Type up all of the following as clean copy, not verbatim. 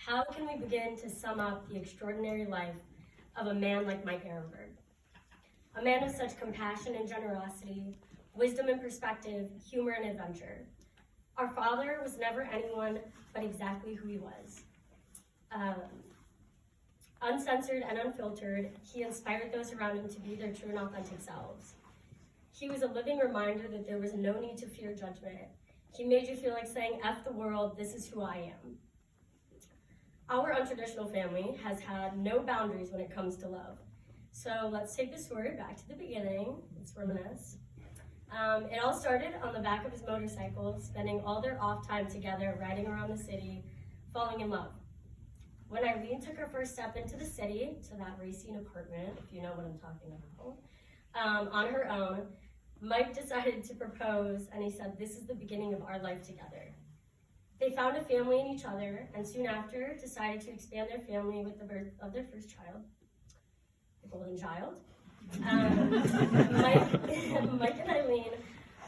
How can we begin to sum up the extraordinary life of a man like Mike Erenberg? A man of such compassion and generosity, wisdom and perspective, humor and adventure. Our father was never anyone but exactly who he was. Uncensored and unfiltered, he inspired those around him to be their true and authentic selves. He was a living reminder that there was no need to fear judgment. He made you feel like saying, F the world, this is who I am. Our untraditional family has had no boundaries when it comes to love. So let's take the story back to the beginning. Let's reminisce. It all started on the back of his motorcycle, spending all their off time together, riding around the city, falling in love. When Eileen took her first step into the city, to that Racine apartment, if you know what I'm talking about, on her own, Mike decided to propose, and he said, this is the beginning of our life together. They found a family in each other, and soon after decided to expand their family with the birth of their first child, the golden child. Mike and Eileen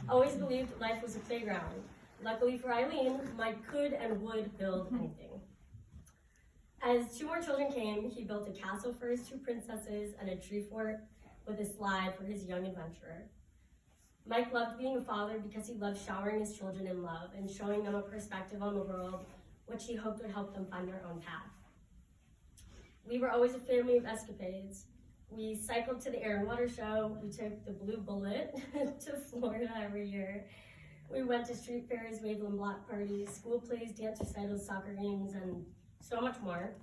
always believed life was a playground. Luckily for Eileen, Mike could and would build anything. As 2 more children came, he built a castle for his 2 princesses and a tree fort with a slide for his young adventurer. Mike loved being a father because he loved showering his children in love and showing them a perspective on the world, which he hoped would help them find their own path. We were always a family of escapades. We cycled to the Air and Water Show. We took the Blue Bullet to Florida every year. We went to street fairs, wave and block parties, school plays, dance recitals, soccer games, and so much more.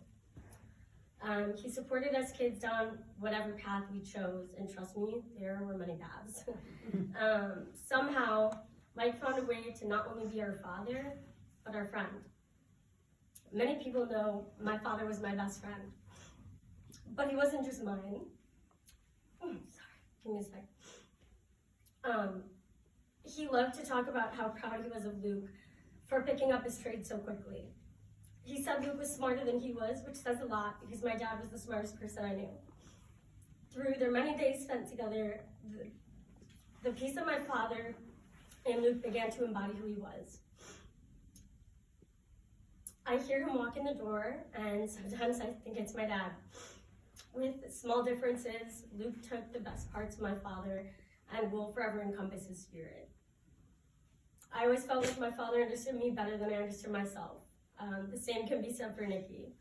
He supported us kids down whatever path we chose, and trust me, there were many paths. Somehow, Mike found a way to not only be our father, but our friend. Many people know my father was my best friend, but he wasn't just mine. Sorry, give me a sec. He loved to talk about how proud he was of Luke for picking up his trade so quickly. He said Luke was smarter than he was, which says a lot because my dad was the smartest person I knew. Through their many days spent together, the piece of my father and Luke began to embody who he was. I hear him walk in the door, and sometimes I think it's my dad. With small differences, Luke took the best parts of my father and will forever encompass his spirit. I always felt like my father understood me better than I understood myself. The same can be said for Nikki.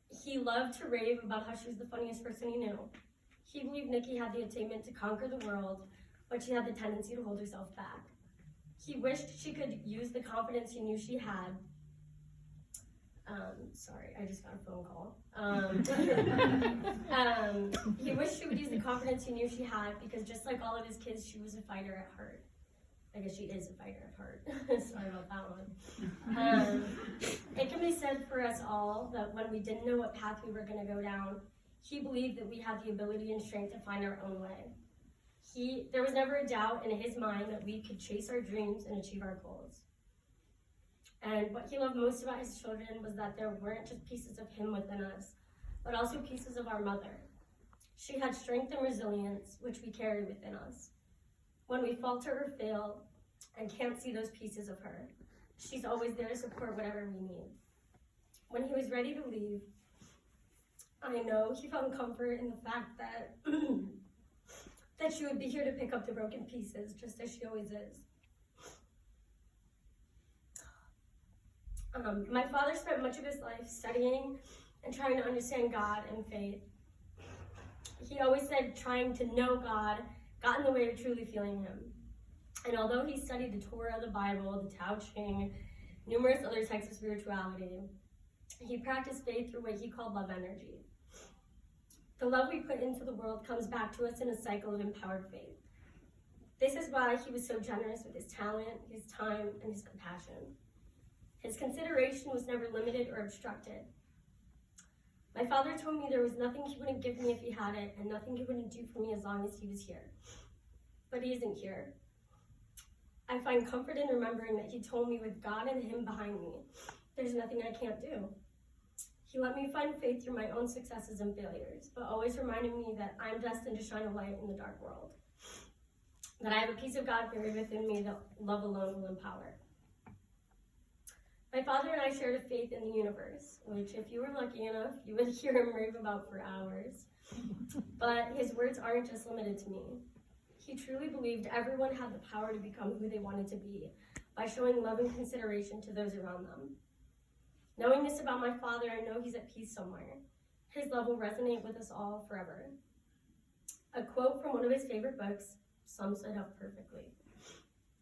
He loved to rave about how she was the funniest person he knew. He believed Nikki had the attainment to conquer the world, but she had the tendency to hold herself back. He wished she could use the confidence he knew she had. Sorry, I just got a phone call. He wished she would use the confidence he knew she had because just like all of his kids, she was a fighter at heart. I guess she is a fighter at heart. Sorry about that one. It can be said for us all that when we didn't know what path we were going to go down, he believed that we had the ability and strength to find our own way. There was never a doubt in his mind that we could chase our dreams and achieve our goals. And what he loved most about his children was that there weren't just pieces of him within us, but also pieces of our mother. She had strength and resilience, which we carry within us. When we falter or fail and can't see those pieces of her, she's always there to support whatever we need. When he was ready to leave, I know he found comfort in the fact that that she would be here to pick up the broken pieces, just as she always is. My father spent much of his life studying and trying to understand God and faith. He always said trying to know God got in the way of truly feeling him. And although he studied the Torah, the Bible, the Tao Te Ching, numerous other types of spirituality, he practiced faith through what he called love energy. The love we put into the world comes back to us in a cycle of empowered faith. This is why he was so generous with his talent, his time, and his compassion. His consideration was never limited or obstructed. My father told me there was nothing he wouldn't give me if he had it, and nothing he wouldn't do for me as long as he was here. But he isn't here. I find comfort in remembering that he told me with God and him behind me, there's nothing I can't do. He let me find faith through my own successes and failures, but always reminding me that I'm destined to shine a light in the dark world. That I have a piece of God buried within me that love alone will empower. My father and I shared a faith in the universe, which if you were lucky enough, you would hear him rave about for hours. But his words aren't just limited to me. He truly believed everyone had the power to become who they wanted to be by showing love and consideration to those around them. Knowing this about my father, I know he's at peace somewhere. His love will resonate with us all forever. A quote from one of his favorite books sums it up perfectly.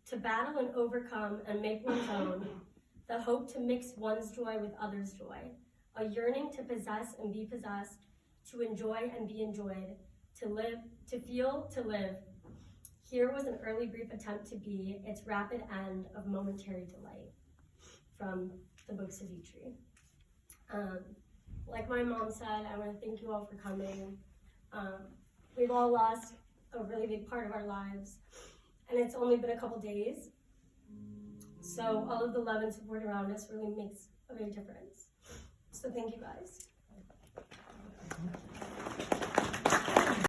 To battle and overcome and make one's own, the hope to mix one's joy with others' joy, a yearning to possess and be possessed, to enjoy and be enjoyed, to live, to feel, to live. Here was an early brief attempt to be its rapid end of momentary delight. From the books of Eulogy. Like my mom said, I want to thank you all for coming. We've all lost a really big part of our lives, and it's only been a couple days. So all of the love and support around us really makes a big difference. So thank you guys.